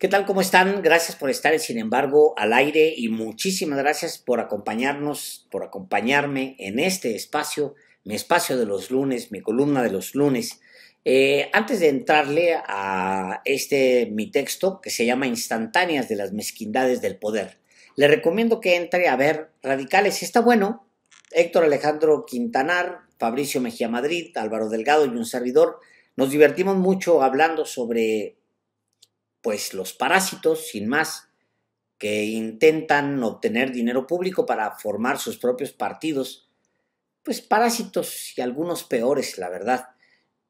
¿Qué tal? ¿Cómo están? Gracias por estar, sin embargo, al aire y muchísimas gracias por acompañarnos, por acompañarme en este espacio, mi espacio de los lunes, mi columna de los lunes. Antes de entrarle a mi texto que se llama Instantáneas de las mezquindades del poder, le recomiendo que entre a ver Radicales. Está bueno. Héctor Alejandro Quintanar, Fabricio Mejía Madrid, Álvaro Delgado y un servidor. Nos divertimos mucho hablando sobre pues los parásitos, sin más, que intentan obtener dinero público para formar sus propios partidos, pues parásitos y algunos peores, la verdad.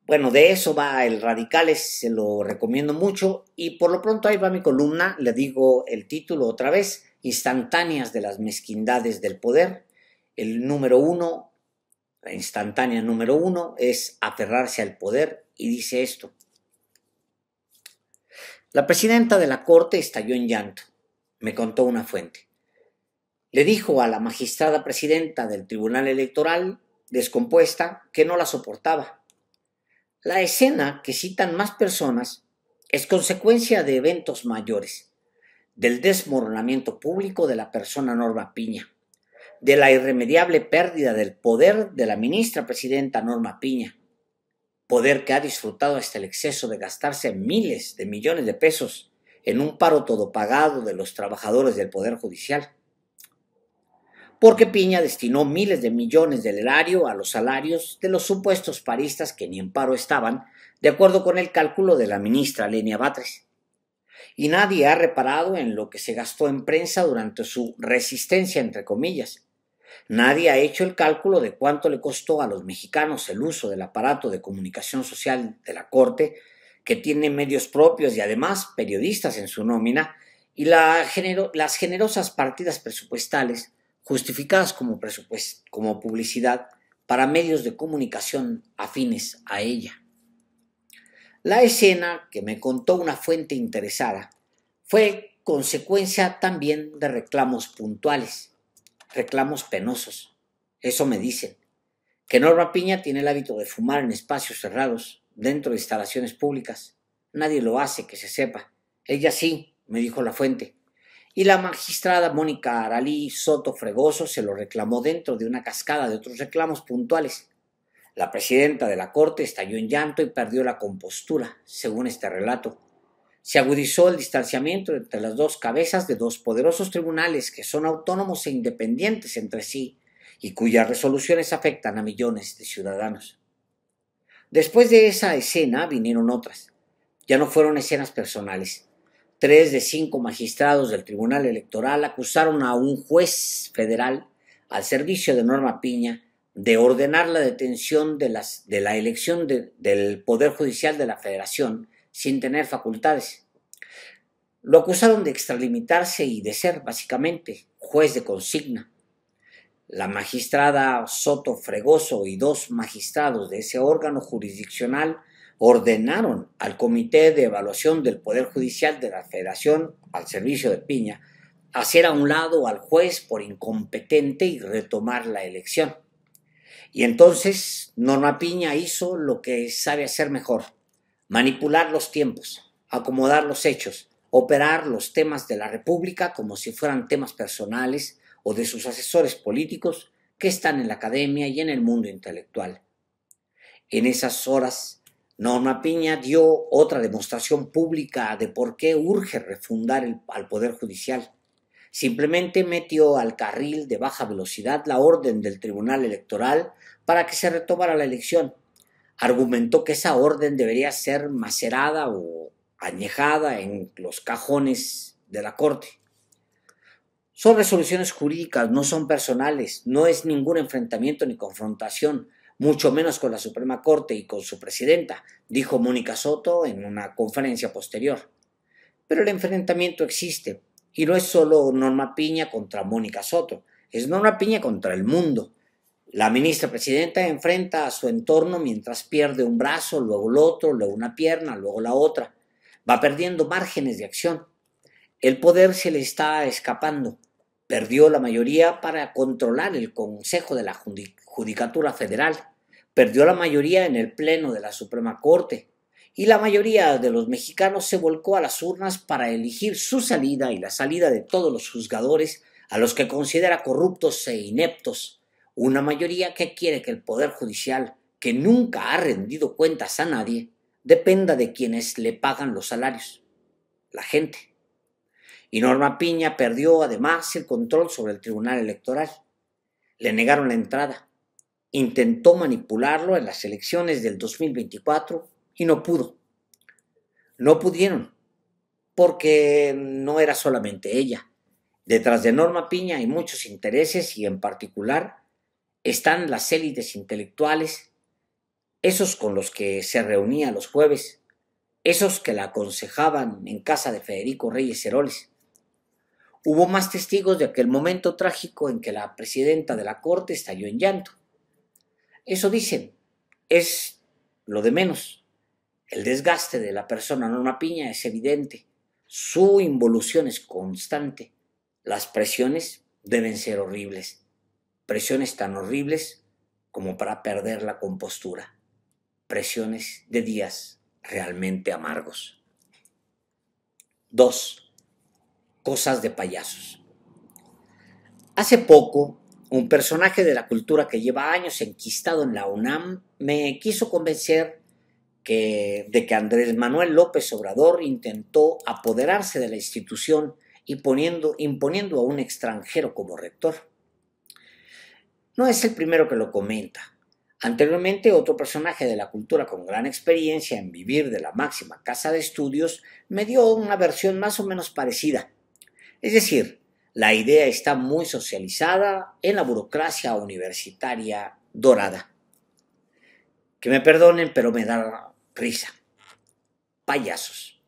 Bueno, de eso va el Radicales, se lo recomiendo mucho y por lo pronto ahí va mi columna, le digo el título otra vez, Instantáneas de las mezquindades del poder. El número uno, la instantánea número uno es aferrarse al poder y dice esto. La presidenta de la Corte estalló en llanto, me contó una fuente. Le dijo a la magistrada presidenta del Tribunal Electoral, descompuesta, que no la soportaba. La escena que citan más personas es consecuencia de eventos mayores, del desmoronamiento público de la persona Norma Piña, de la irremediable pérdida del poder de la ministra presidenta Norma Piña, poder que ha disfrutado hasta el exceso de gastarse miles de millones de pesos en un paro todo pagado de los trabajadores del Poder Judicial. Porque Piña destinó miles de millones del erario a los salarios de los supuestos paristas que ni en paro estaban, de acuerdo con el cálculo de la ministra Lenia Batres. Y nadie ha reparado en lo que se gastó en prensa durante su resistencia, entre comillas. Nadie ha hecho el cálculo de cuánto le costó a los mexicanos el uso del aparato de comunicación social de la Corte, que tiene medios propios y además periodistas en su nómina, y las generosas partidas presupuestales justificadas como publicidad para medios de comunicación afines a ella. La escena, que me contó una fuente interesada, fue consecuencia también de reclamos puntuales, reclamos penosos. Eso me dicen, que Norma Piña tiene el hábito de fumar en espacios cerrados, dentro de instalaciones públicas. Nadie lo hace, que se sepa. Ella sí, me dijo la fuente. Y la magistrada Mónica Aralí Soto Fregoso se lo reclamó dentro de una cascada de otros reclamos puntuales. La presidenta de la Corte estalló en llanto y perdió la compostura, según este relato. Se agudizó el distanciamiento entre las dos cabezas de dos poderosos tribunales que son autónomos e independientes entre sí y cuyas resoluciones afectan a millones de ciudadanos. Después de esa escena vinieron otras. Ya no fueron escenas personales. 3 de 5 magistrados del Tribunal Electoral acusaron a un juez federal al servicio de Norma Piña de ordenar la detención de la elección del Poder Judicial de la Federación sin tener facultades. Lo acusaron de extralimitarse y de ser, básicamente, juez de consigna. La magistrada Soto Fregoso y 2 magistrados de ese órgano jurisdiccional ordenaron al Comité de Evaluación del Poder Judicial de la Federación, al servicio de Piña, hacer a un lado al juez por incompetente y retomar la elección. Y entonces Norma Piña hizo lo que sabe hacer mejor: manipular los tiempos, acomodar los hechos, operar los temas de la República como si fueran temas personales o de sus asesores políticos que están en la academia y en el mundo intelectual. En esas horas, Norma Piña dio otra demostración pública de por qué urge refundar al Poder Judicial. Simplemente metió al carril de baja velocidad la orden del Tribunal Electoral para que se retomara la elección. Argumentó que esa orden debería ser macerada o añejada en los cajones de la Corte. Son resoluciones jurídicas, no son personales, no es ningún enfrentamiento ni confrontación, mucho menos con la Suprema Corte y con su presidenta, dijo Mónica Soto en una conferencia posterior. Pero el enfrentamiento existe, y no es solo Norma Piña contra Mónica Soto, es Norma Piña contra el mundo. La ministra presidenta enfrenta a su entorno mientras pierde un brazo, luego el otro, luego una pierna, luego la otra. Va perdiendo márgenes de acción. El poder se le está escapando. Perdió la mayoría para controlar el Consejo de la Judicatura Federal. Perdió la mayoría en el Pleno de la Suprema Corte. y la mayoría de los mexicanos se volcó a las urnas para elegir su salida y la salida de todos los juzgadores a los que considera corruptos e ineptos, una mayoría que quiere que el Poder Judicial, que nunca ha rendido cuentas a nadie, dependa de quienes le pagan los salarios, la gente. Y Norma Piña perdió además el control sobre el Tribunal Electoral. Le negaron la entrada. Intentó manipularlo en las elecciones del 2024 y no pudo. No pudieron, porque no era solamente ella. Detrás de Norma Piña hay muchos intereses y en particular están las élites intelectuales, esos con los que se reunía los jueves, esos que la aconsejaban en casa de Federico Reyes Heroles. Hubo más testigos de aquel momento trágico en que la presidenta de la Corte estalló en llanto. Eso dicen, es lo de menos. El desgaste de la persona Norma Piña es evidente, su involución es constante. Las presiones deben ser horribles, presiones tan horribles como para perder la compostura, presiones de días realmente amargos. 2. Cosas de payasos. Hace poco, un personaje de la cultura que lleva años enquistado en la UNAM me quiso convencer de que Andrés Manuel López Obrador intentó apoderarse de la institución imponiendo a un extranjero como rector. No es el primero que lo comenta. Anteriormente, otro personaje de la cultura con gran experiencia en vivir de la máxima casa de estudios me dio una versión más o menos parecida. Es decir, la idea está muy socializada en la burocracia universitaria dorada. Que me perdonen, pero me da risa. Payasos.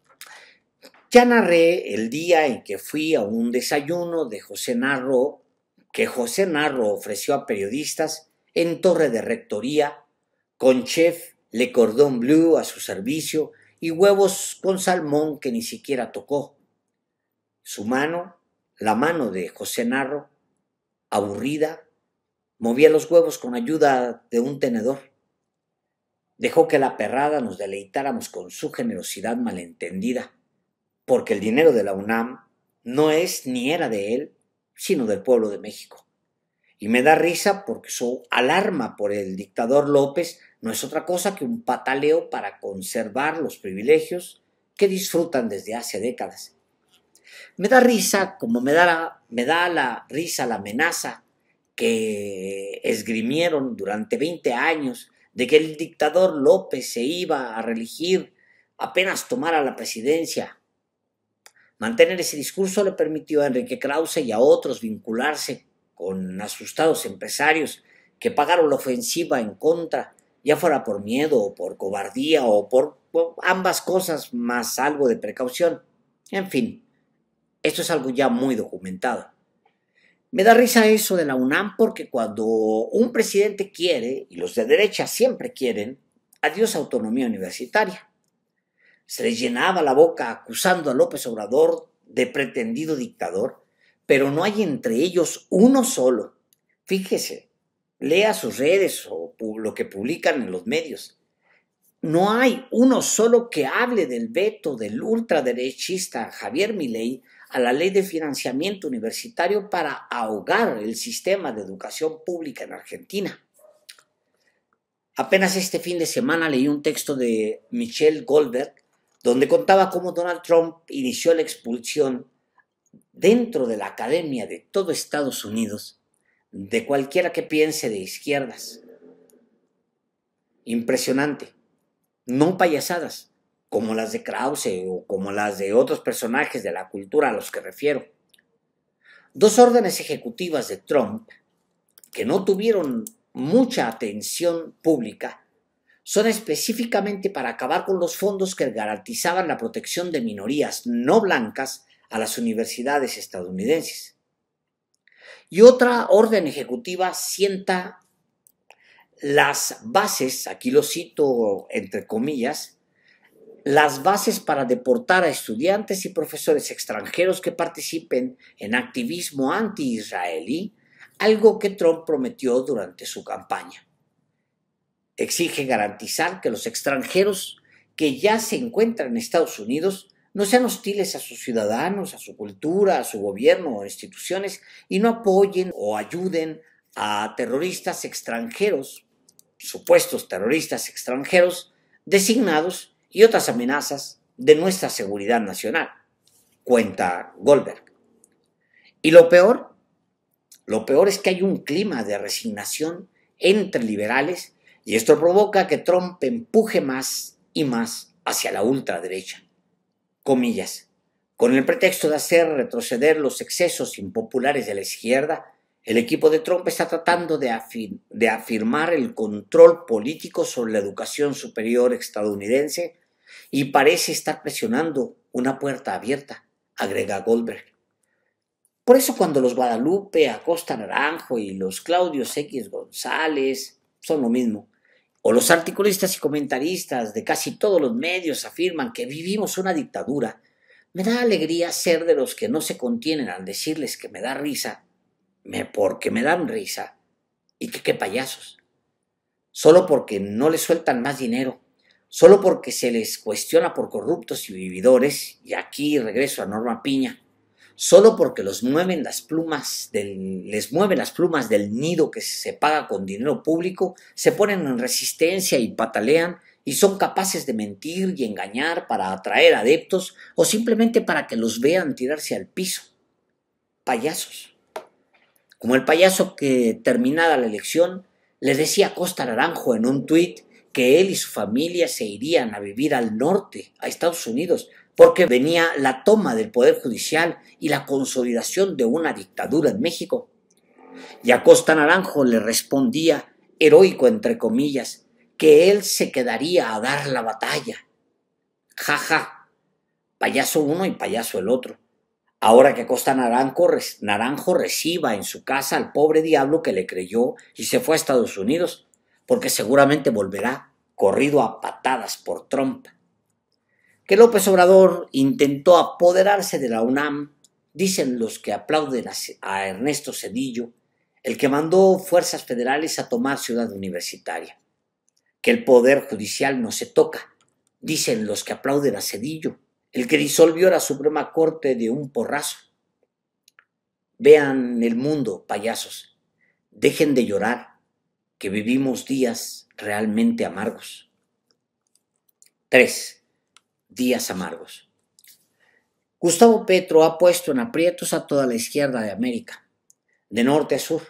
Ya narré el día en que fui a un desayuno de que José Narro ofreció a periodistas en Torre de Rectoría, con chef Le Cordon Bleu a su servicio y huevos con salmón que ni siquiera tocó. Su mano, la mano de José Narro, aburrida, movía los huevos con ayuda de un tenedor. Dejó que la perrada nos deleitáramos con su generosidad malentendida, porque el dinero de la UNAM no es ni era de él, sino del pueblo de México. Y me da risa porque su alarma por el dictador López no es otra cosa que un pataleo para conservar los privilegios que disfrutan desde hace décadas. Me da risa como me da la risa la amenaza que esgrimieron durante 20 años de que el dictador López se iba a reelegir apenas tomara la presidencia. Mantener ese discurso le permitió a Enrique Krause y a otros vincularse con asustados empresarios que pagaron la ofensiva en contra, ya fuera por miedo o por cobardía o por ambas cosas más algo de precaución. En fin, esto es algo ya muy documentado. Me da risa eso de la UNAM porque cuando un presidente quiere, y los de derecha siempre quieren, adiós autonomía universitaria. Se les llenaba la boca acusando a López Obrador de pretendido dictador, pero no hay entre ellos uno solo. Fíjese, lea sus redes o lo que publican en los medios. No hay uno solo que hable del veto del ultraderechista Javier Milei a la ley de financiamiento universitario para ahogar el sistema de educación pública en Argentina. Apenas este fin de semana leí un texto de Michelle Goldberg donde contaba cómo Donald Trump inició la expulsión dentro de la academia de todo Estados Unidos de cualquiera que piense de izquierdas. Impresionante. No payasadas, como las de Krause o como las de otros personajes de la cultura a los que refiero. 2 órdenes ejecutivas de Trump, que no tuvieron mucha atención pública, son específicamente para acabar con los fondos que garantizaban la protección de minorías no blancas a las universidades estadounidenses. Y otra orden ejecutiva sienta las bases, aquí lo cito entre comillas, las bases para deportar a estudiantes y profesores extranjeros que participen en activismo anti-israelí, algo que Trump prometió durante su campaña. Exige garantizar que los extranjeros que ya se encuentran en Estados Unidos no sean hostiles a sus ciudadanos, a su cultura, a su gobierno o instituciones y no apoyen o ayuden a terroristas extranjeros, supuestos terroristas extranjeros, designados y otras amenazas de nuestra seguridad nacional, cuenta Goldberg. Y lo peor es que hay un clima de resignación entre liberales y esto provoca que Trump empuje más y más hacia la ultraderecha. Comillas, con el pretexto de hacer retroceder los excesos impopulares de la izquierda, el equipo de Trump está tratando de afirmar el control político sobre la educación superior estadounidense y parece estar presionando una puerta abierta, agrega Goldberg. Por eso cuando los Guadalupe, Acosta Naranjo y los Claudios X González son lo mismo, o los articulistas y comentaristas de casi todos los medios afirman que vivimos una dictadura, me da alegría ser de los que no se contienen al decirles que me da risa, porque me dan risa, y que qué payasos. Solo porque no les sueltan más dinero, solo porque se les cuestiona por corruptos y vividores, y aquí regreso a Norma Piña, solo porque les mueven las plumas del nido que se paga con dinero público, se ponen en resistencia y patalean y son capaces de mentir y engañar para atraer adeptos o simplemente para que los vean tirarse al piso. Payasos. Como el payaso que, terminada la elección, le decía a Acosta Naranjo en un tuit que él y su familia se irían a vivir al norte, a Estados Unidos, porque venía la toma del Poder Judicial y la consolidación de una dictadura en México. Y Acosta Naranjo le respondía, heroico entre comillas, que él se quedaría a dar la batalla. Ja, ja, payaso uno y payaso el otro. Ahora que Acosta Naranjo reciba en su casa al pobre diablo que le creyó y se fue a Estados Unidos, porque seguramente volverá corrido a patadas por Trump. Que López Obrador intentó apoderarse de la UNAM, dicen los que aplauden a Ernesto Zedillo, el que mandó fuerzas federales a tomar Ciudad Universitaria. Que el Poder Judicial no se toca, dicen los que aplauden a Zedillo, el que disolvió la Suprema Corte de un porrazo. Vean el mundo, payasos, dejen de llorar, que vivimos días realmente amargos. 3. Días amargos. Gustavo Petro ha puesto en aprietos a toda la izquierda de América, de norte a sur.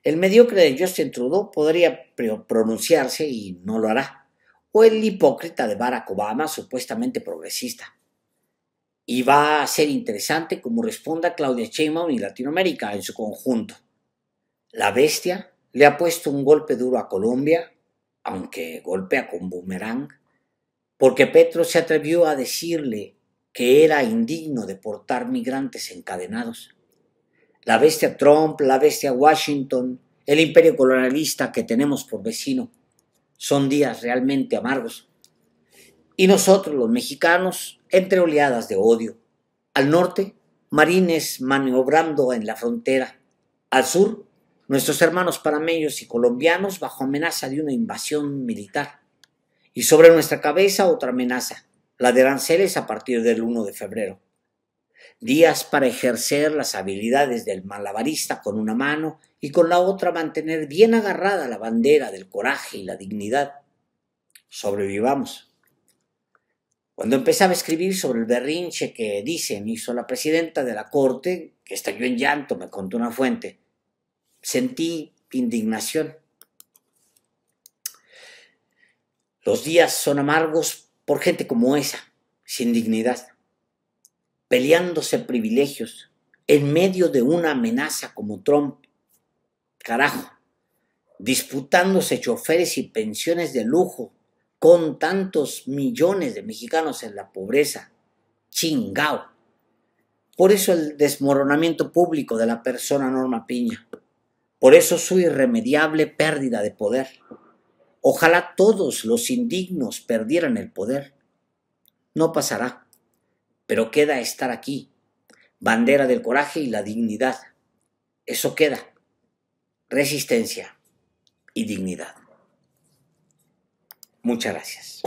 El mediocre de Justin Trudeau podría pronunciarse y no lo hará, o el hipócrita de Barack Obama, supuestamente progresista. Y va a ser interesante cómo responda Claudia Sheinbaum y Latinoamérica en su conjunto. La bestia le ha puesto un golpe duro a Colombia, aunque golpea con boomerang, porque Petro se atrevió a decirle que era indigno de portar migrantes encadenados. La bestia Trump, la bestia Washington, el imperio colonialista que tenemos por vecino, son días realmente amargos. Y nosotros, los mexicanos, entre oleadas de odio. Al norte, marines maniobrando en la frontera. Al sur, nuestros hermanos panameños y colombianos bajo amenaza de una invasión militar. Y sobre nuestra cabeza otra amenaza, la de aranceles a partir del 1 de febrero. Días para ejercer las habilidades del malabarista con una mano y con la otra mantener bien agarrada la bandera del coraje y la dignidad. Sobrevivamos. Cuando empezaba a escribir sobre el berrinche que dicen hizo la presidenta de la Corte, que estalló en llanto, me contó una fuente, sentí indignación. Los días son amargos por gente como esa, sin dignidad, peleándose privilegios en medio de una amenaza como Trump. Carajo, disputándose choferes y pensiones de lujo con tantos millones de mexicanos en la pobreza. Chingao. Por eso el desmoronamiento público de la persona Norma Piña. Por eso su irremediable pérdida de poder. Ojalá todos los indignos perdieran el poder. No pasará, pero queda estar aquí, bandera del coraje y la dignidad. Eso queda, resistencia y dignidad. Muchas gracias.